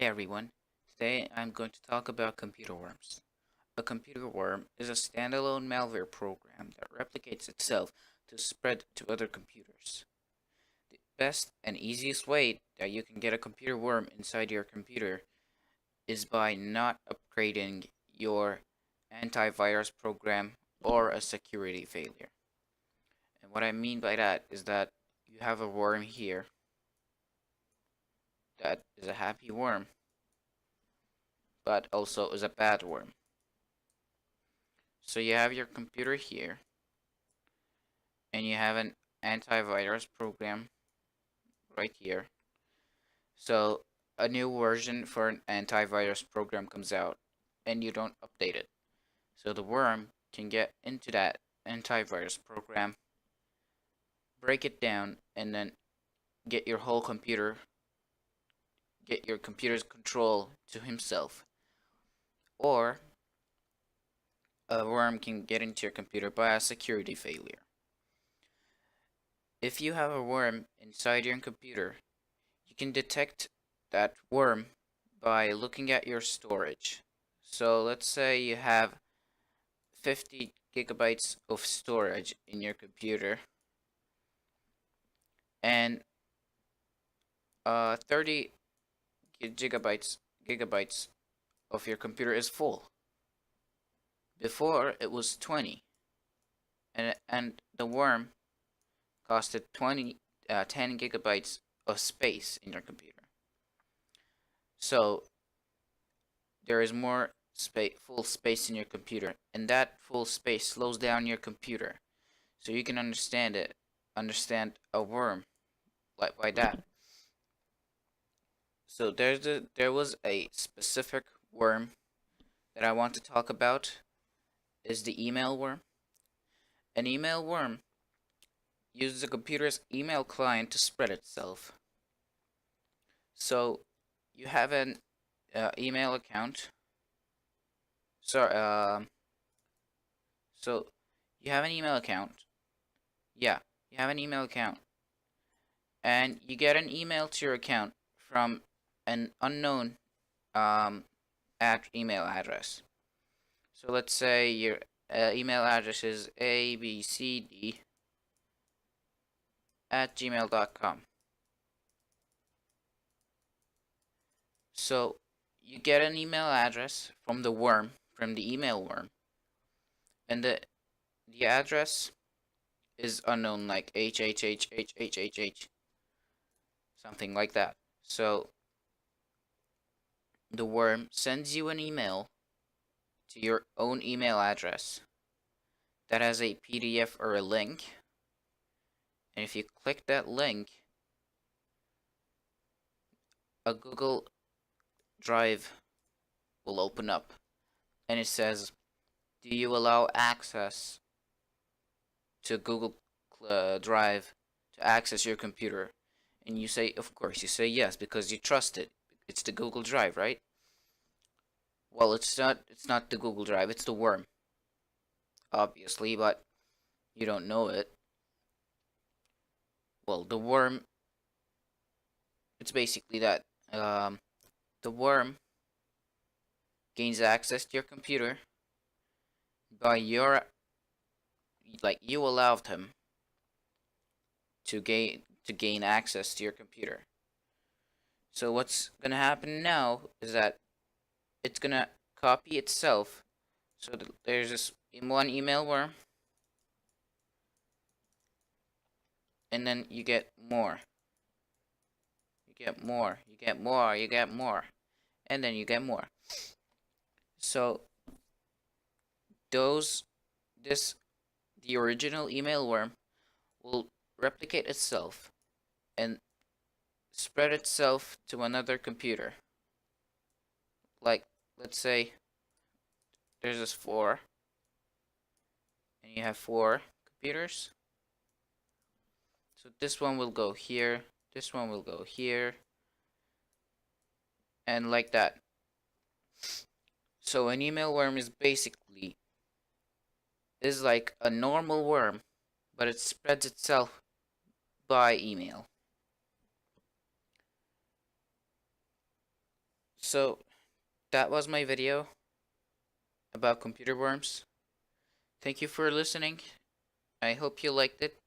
Hey everyone, today I'm going to talk about computer worms. A computer worm is a standalone malware program that replicates itself to spread to other computers. The best and easiest way that you can get a computer worm inside your computer is by not upgrading your antivirus program or a security failure. And what I mean by that is that you have a worm here that is a happy worm, but also is a bad worm. So you have your computer here, and you have an antivirus program right here. So a new version for an antivirus program comes out, and you don't update it. So the worm can get into that antivirus program, break it down, and then get your whole computer, get your computer's control to himself. Or a worm can get into your computer by a security failure. If you have a worm inside your computer, you can detect that worm by looking at your storage. So let's say you have 50 gigabytes of storage in your computer, and 30 gigabytes of your computer is full. Before it was 20, and the worm costed 10 gigabytes of space in your computer. So there is more full space in your computer, and that full space slows down your computer, so you can understand a worm like by that. So there was a specific worm that I want to talk about, is the email worm. An email worm uses a computer's email client to spread itself. So you have an email account. Sorry, so you have an email account. Yeah, you have an email account, and you get an email to your account from an unknown email address. So let's say your email address is abcd@gmail.com. So you get an email address from the worm, from the email worm, and the address is unknown, like HHHHHHH, something like that. So the worm sends you an email to your own email address that has a PDF or a link, and if you click that link, a Google Drive will open up, and it says, do you allow access to Google Drive to access your computer? And you say, of course. You say yes, because you trust it. It's the Google Drive, right? Well, it's not the Google Drive, it's the worm, obviously, but you don't know it. Well, the worm, it's basically that. The worm gains access to your computer by you allowed him to gain access to your computer. So what's gonna happen now is that it's gonna copy itself. So there's this one email worm, and then you get more. You get more. You get more. You get more, and then you get more. So those this the original email worm will replicate itself and spread itself to another computer. Like, let's say there's this 4, and you have 4 computers. So this one will go here, this one will go here, and like that. So an email worm is like a normal worm, but it spreads itself by email. So that was my video about computer worms. Thank you for listening. I hope you liked it.